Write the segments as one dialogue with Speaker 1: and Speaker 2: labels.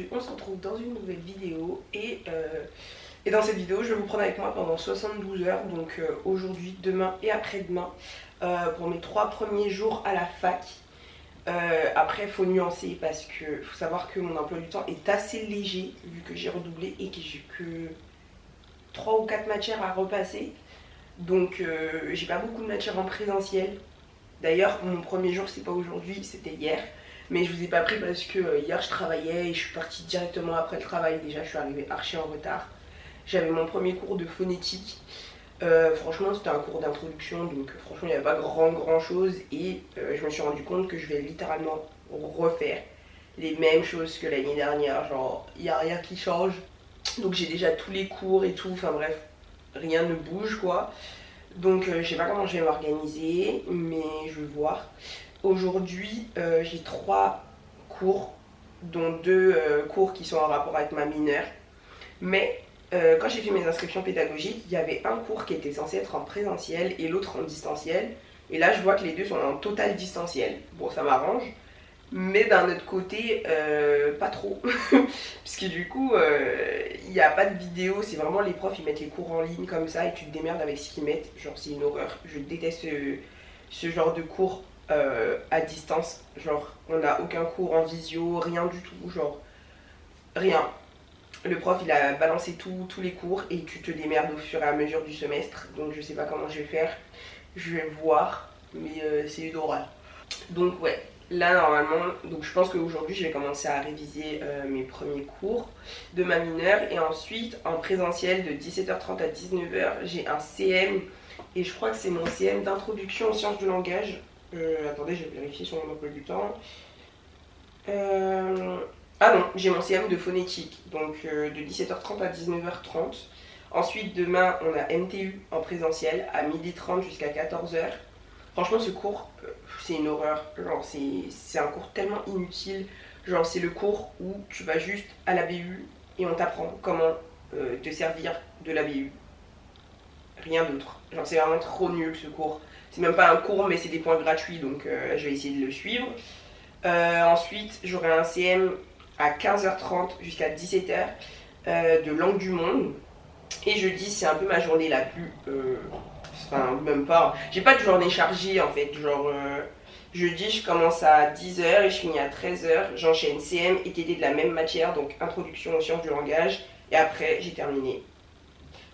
Speaker 1: aujourd'hui on se retrouve dans une nouvelle vidéo et dans cette vidéo je vais vous prendre avec moi pendant 72 heures, donc aujourd'hui, demain et après-demain, pour mes 3 premiers jours à la fac. Après il faut nuancer parce que faut savoir que mon emploi du temps est assez léger vu que j'ai redoublé et que j'ai que 3 ou 4 matières à repasser. Donc j'ai pas beaucoup de matières en présentiel. D'ailleurs mon premier jour c'est pas aujourd'hui, c'était hier. Mais je vous ai pas pris parce que hier je travaillais et je suis partie directement après le travail. Déjà je suis arrivée archi en retard. J'avais mon premier cours de phonétique. Franchement c'était un cours d'introduction, donc franchement il n'y avait pas grand chose. Et je me suis rendu compte que je vais littéralement refaire les mêmes choses que l'année dernière. Genre il n'y a rien qui change. Donc j'ai déjà tous les cours et tout, enfin bref, rien ne bouge quoi. Donc je sais pas comment je vais m'organiser, mais je vais voir. Aujourd'hui j'ai 3 cours, dont 2 cours qui sont en rapport avec ma mineure. Mais quand j'ai fait mes inscriptions pédagogiques, il y avait un cours qui était censé être en présentiel et l'autre en distanciel. Et là je vois que les deux sont en total distanciel. Bon ça m'arrange. Mais d'un autre côté, pas trop. Puisque du coup, il n'y a pas de vidéo, c'est vraiment les profs, ils mettent les cours en ligne comme ça et tu te démerdes avec ce qu'ils mettent. Genre, c'est une horreur. Je déteste ce genre de cours à distance. Genre, on n'a aucun cours en visio, rien du tout. Genre, rien. Le prof, il a balancé tous les cours et tu te démerdes au fur et à mesure du semestre. Donc, je sais pas comment je vais faire. Je vais voir, mais c'est une horreur. Donc, ouais. Là normalement, donc je pense qu'aujourd'hui je vais commencer à réviser mes premiers cours de ma mineure et ensuite en présentiel de 17h30 à 19h j'ai un CM et je crois que c'est mon CM d'introduction aux sciences du langage. Attendez, je vais vérifier sur mon emploi du temps. Ah non, j'ai mon CM de phonétique, donc de 17h30 à 19h30. Ensuite demain on a MTU en présentiel à 12h30 jusqu'à 14h. Franchement ce cours c'est une horreur, genre c'est un cours tellement inutile. Genre c'est le cours où tu vas juste à la BU et on t'apprend comment te servir de la BU. Rien d'autre. Genre c'est vraiment trop nul ce cours. C'est même pas un cours mais c'est des points gratuits, donc je vais essayer de le suivre. Ensuite j'aurai un CM à 15h30 jusqu'à 17h de langue du monde. Et jeudi c'est un peu ma journée la plus... Enfin, même pas. J'ai pas de journée chargée en fait. Genre, jeudi, je commence à 10h et je finis à 13h. J'enchaîne CM et TD de la même matière, donc introduction aux sciences du langage. Et après, j'ai terminé.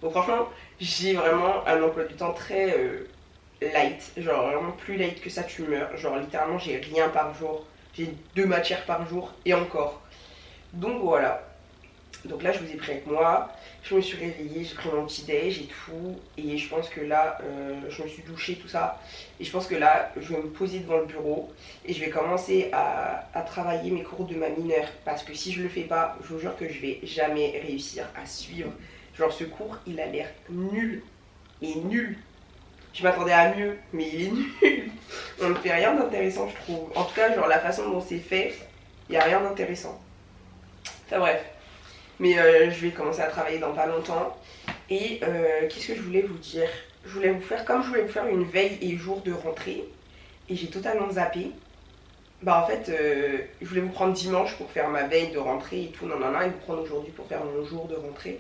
Speaker 1: Donc, franchement, j'ai vraiment un emploi du temps très light. Genre, vraiment plus light que ça, tu meurs. Genre, littéralement, j'ai rien par jour. J'ai 2 matières par jour et encore. Donc, voilà. Donc là je vous ai pris avec moi, je me suis réveillée, j'ai pris mon petit déj et tout, et je pense que là je me suis douchée tout ça, et je pense que là je vais me poser devant le bureau et je vais commencer à travailler mes cours de ma mineure, parce que si je le fais pas, je vous jure que je vais jamais réussir à suivre. Genre ce cours il a l'air nul, et nul. Je m'attendais à mieux, mais il est nul. On ne fait rien d'intéressant je trouve. En tout cas genre la façon dont c'est fait, il n'y a rien d'intéressant. Enfin bref. Mais je vais commencer à travailler dans pas longtemps. Et qu'est-ce que je voulais vous dire? Je voulais vous faire, comme je voulais vous faire une veille et jour de rentrée, et j'ai totalement zappé. Bah en fait, je voulais vous prendre dimanche pour faire ma veille de rentrée et tout, non, et vous prendre aujourd'hui pour faire mon jour de rentrée.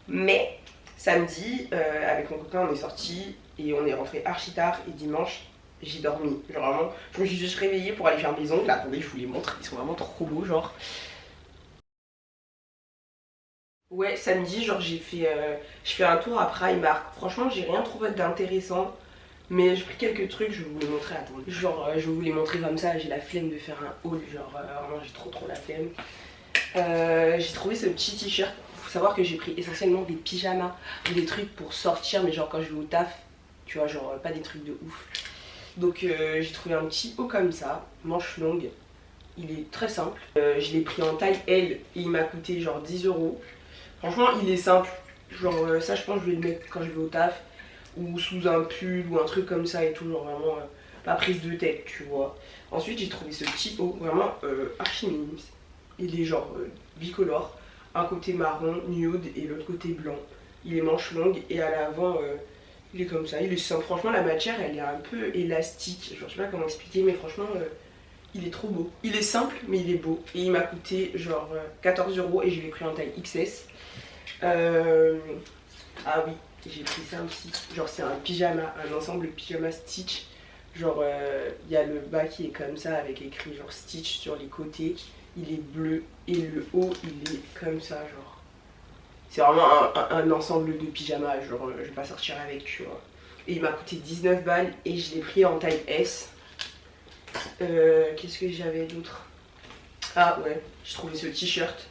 Speaker 1: Mais samedi, avec mon copain, on est sorti et on est rentré archi tard, et dimanche, j'ai dormi. Genre vraiment, je me suis juste réveillée pour aller faire mes ongles. Là, attendez, je vous les montre, ils sont vraiment trop beaux, genre. Ouais, samedi, genre je fais un tour à Primark. Franchement, j'ai rien trouvé d'intéressant, mais j'ai pris quelques trucs, je vais vous les montrer. Attendez. Genre, je vais vous les montrer comme ça, j'ai la flemme de faire un haul, genre vraiment j'ai trop la flemme. J'ai trouvé ce petit t-shirt. Faut savoir que j'ai pris essentiellement des pyjamas ou des trucs pour sortir, mais genre quand je vais au taf, tu vois, genre pas des trucs de ouf. Donc j'ai trouvé un petit haut comme ça, manche longue. Il est très simple. Je l'ai pris en taille L et il m'a coûté genre 10 €. Franchement, il est simple. Genre, ça, je pense que je vais le mettre quand je vais au taf. Ou sous un pull ou un truc comme ça et tout. Genre, vraiment, pas prise de tête, tu vois. Ensuite, j'ai trouvé ce petit haut, vraiment archi minimes. Il est genre bicolore. Un côté marron, nude, et l'autre côté blanc. Il est manche longue et à l'avant, il est comme ça. Il est simple. Franchement, la matière, elle est un peu élastique. Genre, je sais pas comment expliquer, mais franchement, Il est trop beau. Il est simple, mais il est beau. Et il m'a coûté genre 14 € et je l'ai pris en taille XS. Ah oui, j'ai pris ça aussi. Genre c'est un pyjama, un ensemble pyjama Stitch. Genre il y a le bas qui est comme ça avec écrit genre Stitch sur les côtés. Il est bleu et le haut il est comme ça genre. C'est vraiment un ensemble de pyjama, genre je vais pas sortir avec, tu vois. Et il m'a coûté 19 balles et je l'ai pris en taille S. Qu'est-ce que j'avais d'autre? Ah ouais, j'ai trouvé ce t-shirt.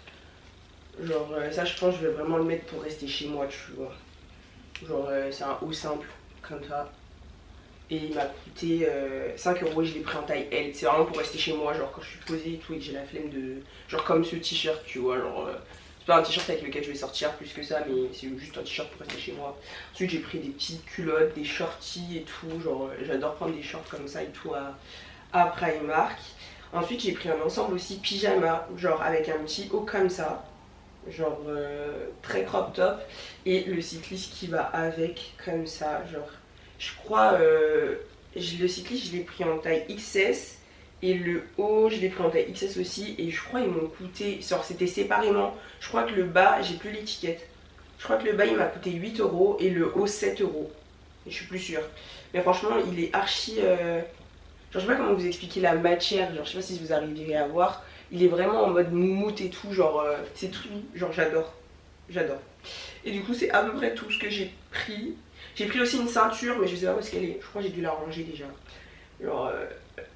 Speaker 1: Genre ça je pense que je vais vraiment le mettre pour rester chez moi, tu vois. Genre c'est un haut simple, comme ça. Et il m'a coûté 5 € et je l'ai pris en taille L. C'est vraiment pour rester chez moi, genre quand je suis posée et tout et que j'ai la flemme de... Genre comme ce t-shirt, tu vois, genre... c'est pas un t-shirt avec lequel je vais sortir plus que ça, mais c'est juste un t-shirt pour rester chez moi. Ensuite j'ai pris des petites culottes, des shorties et tout, genre j'adore prendre des shorts comme ça et tout à Primark. Ensuite j'ai pris un ensemble aussi pyjama, genre avec un petit haut comme ça, genre très crop top, et le cycliste qui va avec comme ça, genre je crois le cycliste je l'ai pris en taille XS et le haut je l'ai pris en taille XS aussi, et je crois ils m'ont coûté, genre c'était séparément, je crois que le bas, j'ai plus l'étiquette, je crois que le bas il m'a coûté 8 € et le haut 7 €, et je suis plus sûre, mais franchement il est archi genre je sais pas comment vous expliquer la matière, genre je sais pas si vous arriverez à voir, il est vraiment en mode moumoute et tout, genre c'est tout, genre j'adore, j'adore. Et du coup c'est à peu près tout ce que j'ai pris. J'ai pris aussi une ceinture mais je sais pas où est-ce qu'elle est, je crois que j'ai dû la ranger déjà. Genre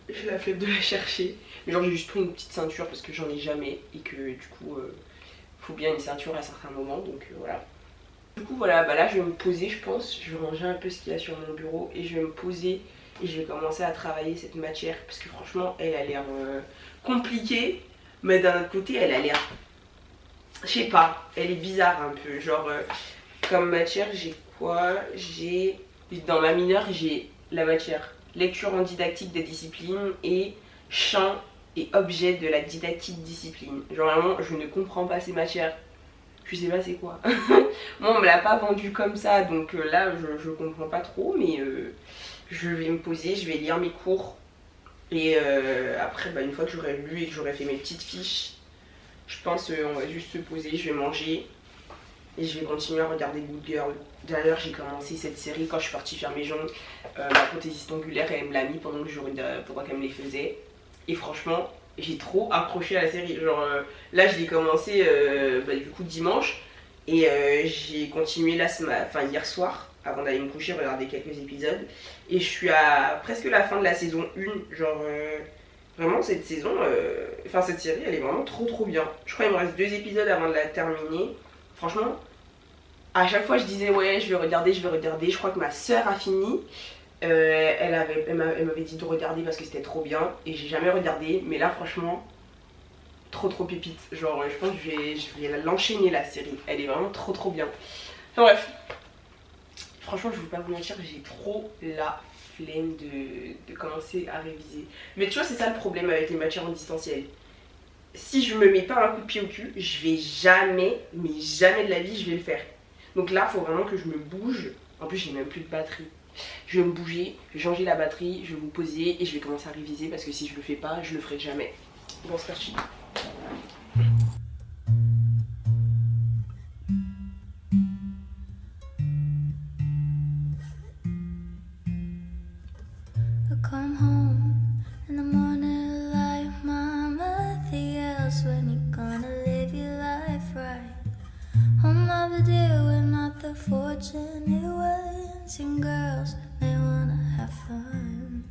Speaker 1: j'ai la flemme de la chercher, mais genre j'ai juste pris une petite ceinture parce que j'en ai jamais et que du coup faut bien une ceinture à certains moments, donc voilà. Du coup voilà, bah là je vais me poser je pense, je vais ranger un peu ce qu'il y a sur mon bureau et je vais me poser et je vais commencer à travailler cette matière parce que franchement elle a l'air compliquée, mais d'un autre côté elle a l'air, je sais pas, elle est bizarre un peu, genre comme matière j'ai quoi, j'ai dans ma mineure j'ai la matière lecture en didactique des disciplines et champs et objets de la didactique discipline. Genre vraiment je ne comprends pas ces matières, je sais pas c'est quoi. Moi on me l'a pas vendu comme ça, donc là je comprends pas trop, mais je vais me poser, je vais lire mes cours et après bah, une fois que j'aurai lu et que j'aurai fait mes petites fiches, je pense on va juste se poser, je vais manger et je vais continuer à regarder Good Girl. D'ailleurs j'ai commencé cette série quand je suis partie faire mes jambes, ma prothésiste ongulaire elle me l'a mis pendant qu'elle me les faisait, et franchement j'ai trop accroché à la série, genre là je l'ai commencé bah, du coup dimanche et j'ai continué là, hier soir avant d'aller me coucher, regarder quelques épisodes et je suis à presque la fin de la saison 1, genre vraiment cette saison, cette série elle est vraiment trop bien. Je crois qu'il me reste 2 épisodes avant de la terminer. Franchement à chaque fois je disais ouais je vais regarder, je crois que ma soeur a fini, elle m'avait dit de regarder parce que c'était trop bien et j'ai jamais regardé, mais là franchement trop pépite, genre je pense que je vais l'enchaîner la série, elle est vraiment trop bien. Enfin bref, franchement je vais pas vous mentir, j'ai trop la flemme de commencer à réviser, mais tu vois c'est ça le problème avec les matières en distanciel, si je me mets pas un coup de pied au cul, je vais jamais, mais jamais de la vie je vais le faire. Donc là il faut vraiment que je me bouge, en plus j'ai même plus de batterie. Je vais me bouger, je vais changer la batterie, je vais me poser et je vais commencer à réviser parce que si je le fais pas, je le ferai jamais. Bon c'est parti.
Speaker 2: Come home in the morning like nothing else. When you gonna live your life right? Home of the deal, we're not the fortunate ones, and girls they wanna have fun.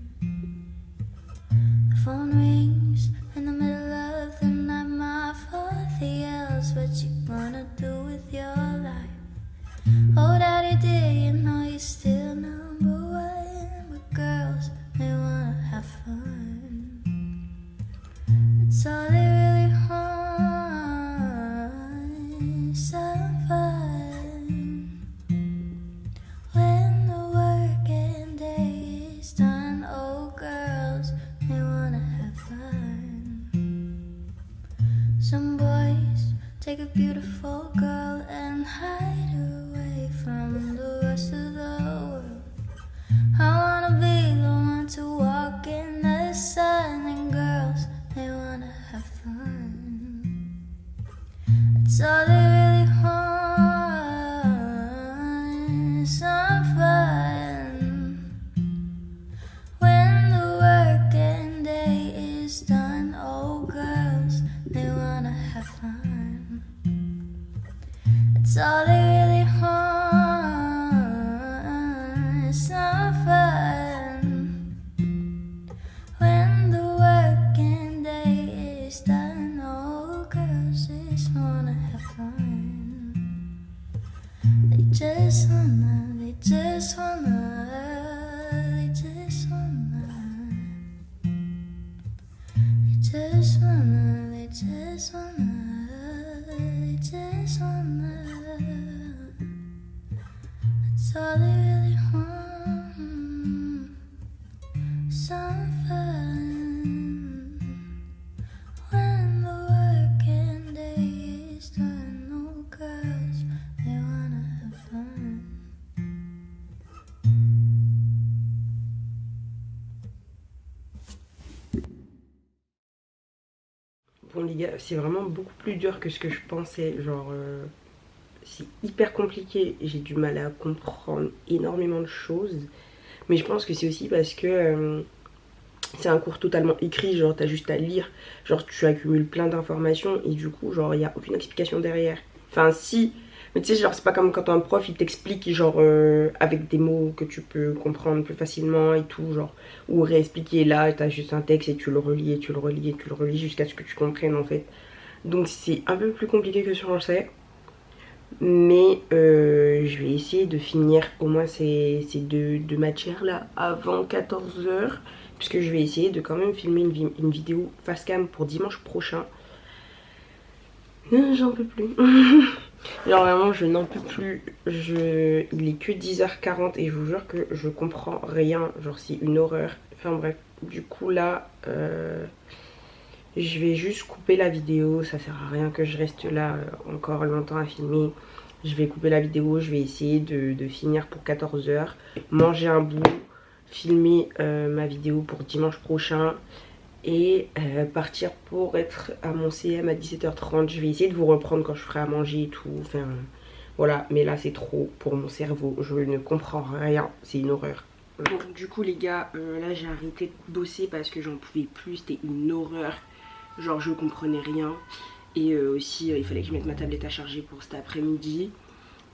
Speaker 2: The phone rings in the middle of the night, my nothing else. What you gonna do with your life? Oh daddy dear, you know you're still number one, but girls they wanna have fun. That's all they really want, some fun. When the working day is done, oh girls they wanna have fun. Some boys take a beautiful girl and hide her away from the rest of the world. I wanna be the one to walk in the sun, and girls they just wanna, they just wanna, they just wanna, they just wanna, they just wanna. That's all they really want. Some fun when the working day is done. No girls, they wanna have fun.
Speaker 1: Bon les gars, c'est vraiment beaucoup plus dur que ce que je pensais, genre c'est hyper compliqué, j'ai du mal à comprendre énormément de choses, mais je pense que c'est aussi parce que c'est un cours totalement écrit, genre t'as juste à lire, genre tu accumules plein d'informations et du coup genre il n'y a aucune explication derrière. Enfin si, mais tu sais genre c'est pas comme quand un prof il t'explique genre avec des mots que tu peux comprendre plus facilement et tout, genre, ou réexpliquer là t'as juste un texte et tu le relis et tu le relis et tu le relis jusqu'à ce que tu comprennes en fait. Donc c'est un peu plus compliqué que ce qu'on sait. Mais je vais essayer de finir au moins ces deux matières là avant 14h, puisque je vais essayer de quand même filmer une vidéo face cam pour dimanche prochain. J'en peux plus. Genre vraiment je n'en peux plus. Il est que 10h40 et je vous jure que je comprends rien. Genre c'est une horreur. Enfin bref, du coup là je vais juste couper la vidéo. Ça sert à rien que je reste là encore longtemps à filmer. Je vais couper la vidéo, je vais essayer de finir pour 14h, manger un bout, filmer ma vidéo pour dimanche prochain et partir pour être à mon CM à 17h30. Je vais essayer de vous reprendre quand je ferai à manger et tout, enfin voilà, mais là c'est trop pour mon cerveau, je ne comprends rien, c'est une horreur. Bon, du coup les gars, là j'ai arrêté de bosser parce que j'en pouvais plus, c'était une horreur, genre je comprenais rien. Et aussi il fallait que je mette ma tablette à charger pour cet après-midi.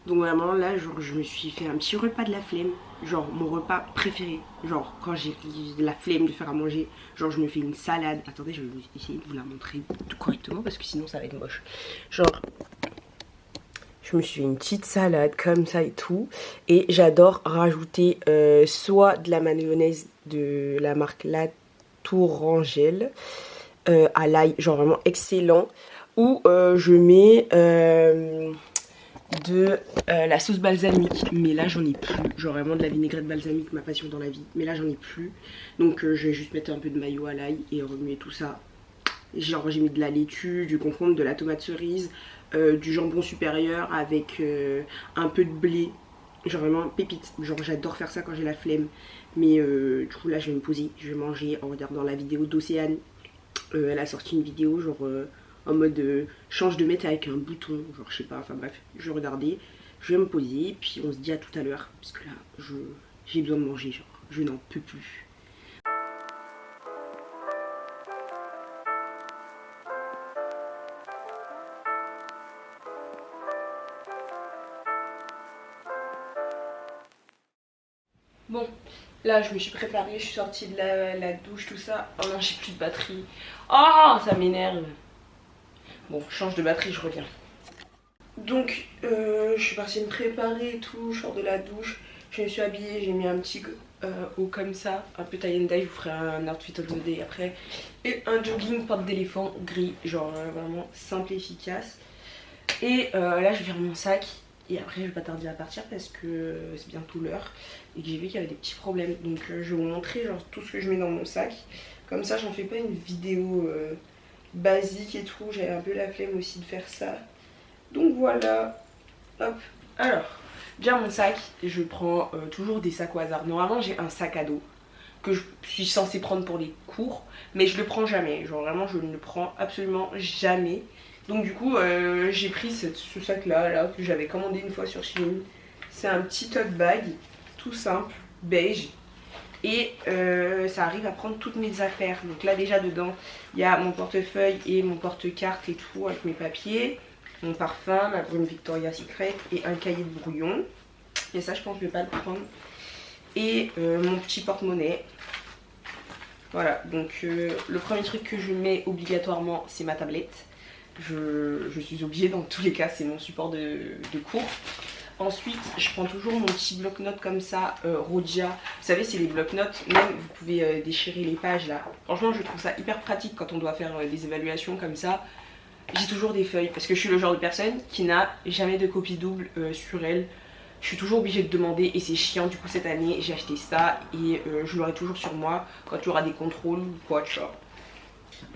Speaker 1: Donc vraiment là genre je me suis fait un petit repas de la flemme. Genre mon repas préféré. Genre quand j'ai la flemme de faire à manger, genre je me fais une salade. Attendez, je vais essayer de vous la montrer correctement parce que sinon ça va être moche. Genre je me suis fait une petite salade comme ça et tout. Et j'adore rajouter soit de la mayonnaise de la marque La Tourangelle à l'ail, genre vraiment excellent. Ou je mets de la sauce balsamique, mais là j'en ai plus, genre vraiment de la vinaigrette balsamique, ma passion dans la vie, mais là j'en ai plus, donc je vais juste mettre un peu de mayo à l'ail et remuer tout ça. Genre j'ai mis de la laitue, du concombre, de la tomate cerise, du jambon supérieur avec un peu de blé, genre vraiment pépite, genre j'adore faire ça quand j'ai la flemme, mais du coup là je vais me poser, je vais manger en regardant la vidéo d'Océane. Elle a sorti une vidéo genre en mode change de mètre avec un bouton, genre je sais pas, enfin bref, je vais regarder, je vais me poser, puis on se dit à tout à l'heure, parce que là j'ai besoin de manger, genre je n'en peux plus. Bon, là je me suis préparée, je suis sortie de la douche, tout ça. Oh non, j'ai plus de batterie. Oh, ça m'énerve. Bon, je change de batterie, je reviens. Donc, je suis partie me préparer et tout, je sors de la douche. Je me suis habillée, j'ai mis un petit haut comme ça, un peu tie and dye, je vous ferai un outfit of the day après. Et un jogging porte d'éléphant gris, genre vraiment simple et efficace. Et là je vais faire mon sac. Et après je vais pas tarder à partir parce que c'est bientôt l'heure et que j'ai vu qu'il y avait des petits problèmes. Donc je vais vous montrer genre tout ce que je mets dans mon sac. Comme ça j'en fais pas une vidéo basique et tout. J'avais un peu la flemme aussi de faire ça. Donc voilà. Hop. Alors, déjà mon sac, je prends toujours des sacs au hasard. Normalement j'ai un sac à dos que je suis censée prendre pour les cours. Mais je le prends jamais. Genre vraiment je ne le prends absolument jamais. Donc du coup j'ai pris ce sac là que j'avais commandé une fois sur Shein. C'est un petit tote bag tout simple, beige. Et ça arrive à prendre toutes mes affaires. Donc là déjà dedans il y a mon portefeuille et mon porte-carte et tout avec mes papiers. Mon parfum, ma brume Victoria's Secret et un cahier de brouillon. Et ça je pense que je vais pas le prendre. Et mon petit porte-monnaie. Voilà, donc le premier truc que je mets obligatoirement c'est ma tablette. Je suis obligée dans tous les cas, c'est mon support de cours. Ensuite, je prends toujours mon petit bloc-notes comme ça, Rodia. Vous savez, c'est les bloc-notes, même vous pouvez déchirer les pages là. Franchement, je trouve ça hyper pratique quand on doit faire des évaluations comme ça. J'ai toujours des feuilles parce que je suis le genre de personne qui n'a jamais de copie double sur elle. Je suis toujours obligée de demander et c'est chiant. Du coup, cette année, j'ai acheté ça et je l'aurai toujours sur moi quand il y aura des contrôles ou quoi, tu vois.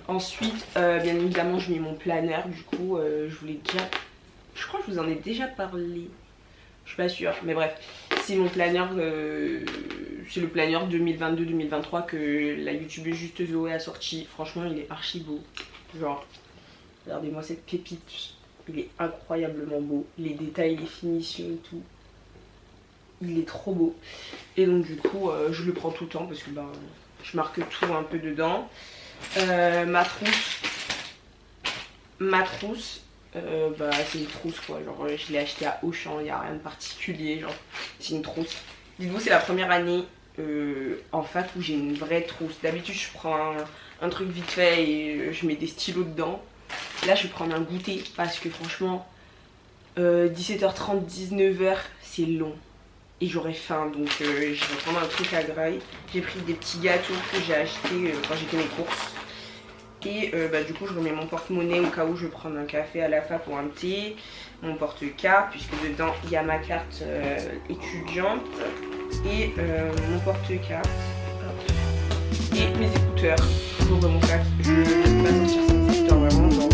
Speaker 1: Ensuite, bien évidemment, je mets mon planeur. Du coup, je voulais déjà... Je crois que je vous en ai déjà parlé. Je suis pas sûre, mais bref. C'est mon planeur, c'est le planeur 2022-2023 que la youtubeuse Juste Zoé a sorti. Franchement, il est archi beau. Genre, regardez-moi cette pépite. Il est incroyablement beau. Les détails, les finitions et tout. Il est trop beau. Et donc du coup, je le prends tout le temps parce que ben, je marque tout un peu dedans. Ma trousse. Bah c'est une trousse quoi, genre je l'ai acheté à Auchan, il n'y a rien de particulier, genre c'est une trousse. Dites-vous c'est la première année en fac où j'ai une vraie trousse. D'habitude je prends un truc vite fait et je mets des stylos dedans. Là je vais prendre un goûter parce que franchement 17h30, 19h c'est long. Et j'aurais faim donc je vais prendre un truc à graille. J'ai pris des petits gâteaux que j'ai achetés quand j'ai fait mes courses. Et bah, du coup je remets mon porte-monnaie au cas où je veux prendre un café à la fac ou un thé. Mon porte-carte puisque dedans il y a ma carte étudiante. Et mon porte-carte. Et mes écouteurs. Toujours dans mon sac. Je ne peux pas sortir ces écouteurs vraiment dans...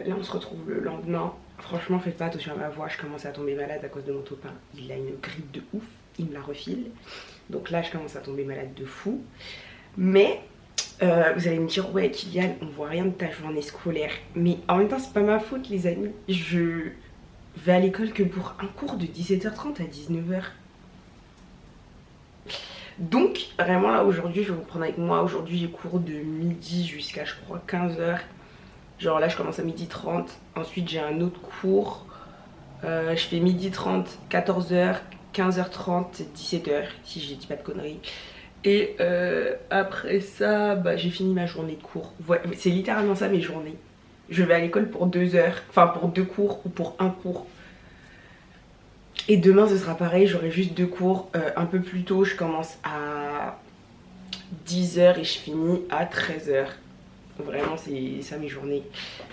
Speaker 1: Là on se retrouve le lendemain. Franchement faites pas attention à ma voix, je commence à tomber malade à cause de mon copain. Il a une grippe de ouf, il me la refile. Donc là je commence à tomber malade de fou. Mais vous allez me dire ouais Kylian on voit rien de ta journée scolaire. Mais en même temps c'est pas ma faute les amis. Je vais à l'école que pour un cours de 17h30 à 19h. Donc vraiment là aujourd'hui je vais vous prendre avec moi. Aujourd'hui j'ai cours de midi jusqu'à je crois 15h. Genre là je commence à 12h30, ensuite j'ai un autre cours, je fais 12h30, 14h, 15h30, 17h si je dis pas de conneries. Et après ça bah, j'ai fini ma journée de cours. Voilà, c'est littéralement ça mes journées. Je vais à l'école pour 2 heures, enfin pour 2 cours ou pour un cours. Et demain ce sera pareil, j'aurai juste 2 cours. Un peu plus tôt je commence à 10h et je finis à 13h. Vraiment c'est ça mes journées.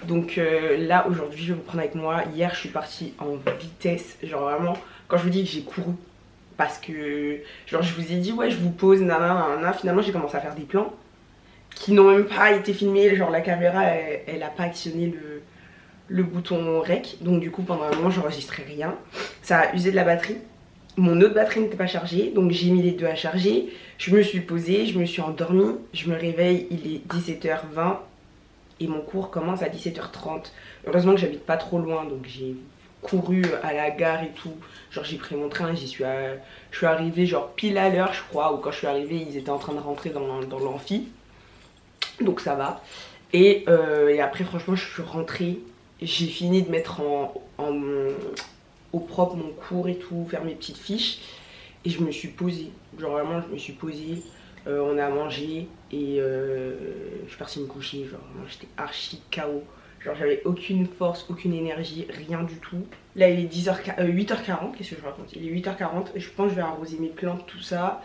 Speaker 1: Donc là aujourd'hui je vais vous prendre avec moi. Hier je suis partie en vitesse. Genre vraiment quand je vous dis que j'ai couru. Parce que genre je vous ai dit ouais je vous pose nanana. Finalement j'ai commencé à faire des plans qui n'ont même pas été filmés. Genre la caméra elle a pas actionné le bouton rec. Donc du coup pendant un moment j'enregistrais rien. Ça a usé de la batterie. Mon autre batterie n'était pas chargée, donc j'ai mis les deux à charger. Je me suis posée, je me suis endormie. Je me réveille, il est 17h20 et mon cours commence à 17h30. Heureusement que j'habite pas trop loin, donc j'ai couru à la gare et tout. Genre j'ai pris mon train, je suis arrivée genre pile à l'heure je crois. Ou quand je suis arrivée ils étaient en train de rentrer dans l'amphi. Donc ça va. Et après franchement je suis rentrée. j'ai fini de mettre au propre mon cours et tout, faire mes petites fiches. Et je me suis posée, genre vraiment je me suis posée, on a mangé et je suis partie me coucher, genre j'étais archi KO. Genre j'avais aucune force, aucune énergie, rien du tout. Là il est 8h40, qu'est-ce que je raconte? Il est 8h40 et je pense que je vais arroser mes plantes, tout ça.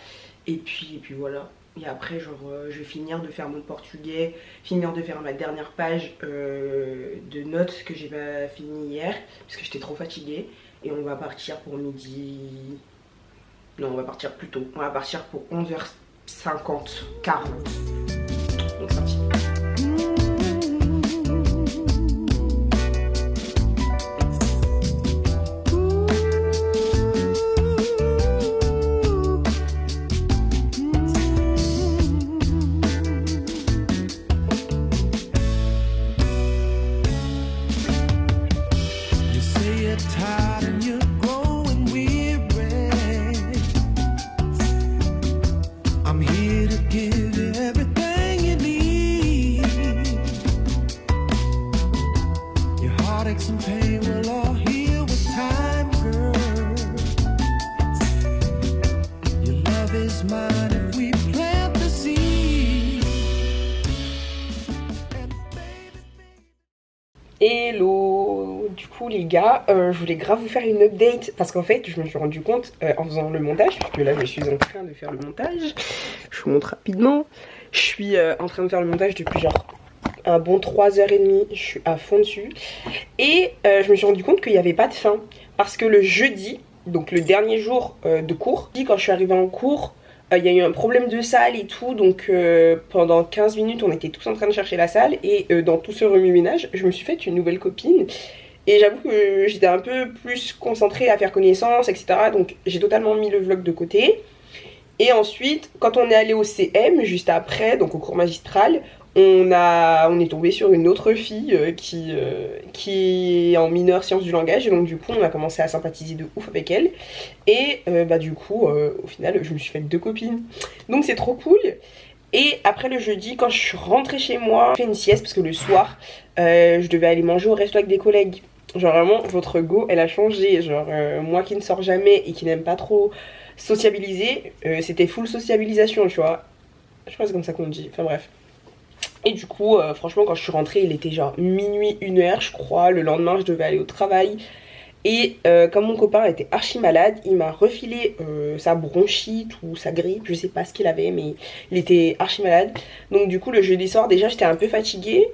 Speaker 1: Et puis voilà. Et après genre je vais finir de faire mon portugais, finir de faire ma dernière page de notes que j'ai pas fini hier. Parce que j'étais trop fatiguée. Et on va partir pour midi... Non, on va partir plus tôt. On va partir pour 11h50, 40. Donc c'est parti. Hello, du coup les gars, je voulais grave vous faire une update parce qu'en fait je me suis rendu compte en faisant le montage, puisque là je suis en train de faire le montage, je vous montre rapidement, je suis en train de faire le montage depuis genre un bon 3h30, je suis à fond dessus et je me suis rendu compte qu'il n'y avait pas de fin parce que le jeudi, donc le dernier jour de cours, quand je suis arrivée en cours, il y a eu un problème de salle et tout, donc pendant 15 minutes on était tous en train de chercher la salle et dans tout ce remue-ménage je me suis fait une nouvelle copine et j'avoue que j'étais un peu plus concentrée à faire connaissance, etc. Donc j'ai totalement mis le vlog de côté. Et ensuite quand on est allé au CM juste après, donc au cours magistral, on est tombé sur une autre fille qui est en mineure sciences du langage et donc du coup on a commencé à sympathiser de ouf avec elle et du coup au final je me suis fait 2 copines, donc c'est trop cool. Et après le jeudi quand je suis rentrée chez moi, j'ai fait une sieste parce que le soir je devais aller manger au resto avec des collègues. Genre vraiment votre go elle a changé, genre moi qui ne sors jamais et qui n'aime pas trop sociabiliser, c'était full sociabilisation, tu vois, je crois que c'est comme ça qu'on dit, enfin bref. Et du coup, franchement, quand je suis rentrée, il était genre minuit, 1h, je crois. Le lendemain, je devais aller au travail. Et comme mon copain était archi malade, il m'a refilé sa bronchite ou sa grippe. Je sais pas ce qu'il avait, mais il était archi malade. Donc du coup, le jeudi soir, déjà, j'étais un peu fatiguée.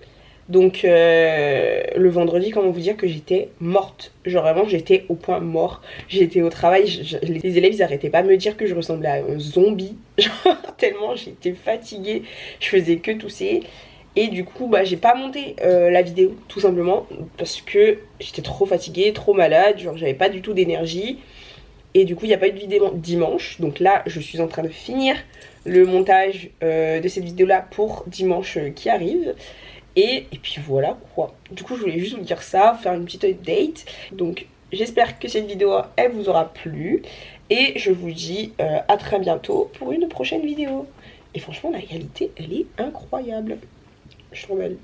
Speaker 1: Donc le vendredi, comment vous dire que j'étais morte. Genre vraiment, j'étais au point mort. J'étais au travail, les élèves, ils arrêtaient pas de me dire que je ressemblais à un zombie. Genre tellement j'étais fatiguée, je faisais que tousser. Et du coup, j'ai pas monté la vidéo, tout simplement, parce que j'étais trop fatiguée, trop malade, genre j'avais pas du tout d'énergie. Et du coup, il n'y a pas eu de vidéo dimanche. Donc là, je suis en train de finir le montage de cette vidéo-là pour dimanche qui arrive. Et puis voilà quoi. Du coup je voulais juste vous dire ça, faire une petite update. Donc j'espère que cette vidéo elle vous aura plu. Et je vous dis à très bientôt pour une prochaine vidéo. Et franchement la qualité elle est incroyable. Je suis trop belle.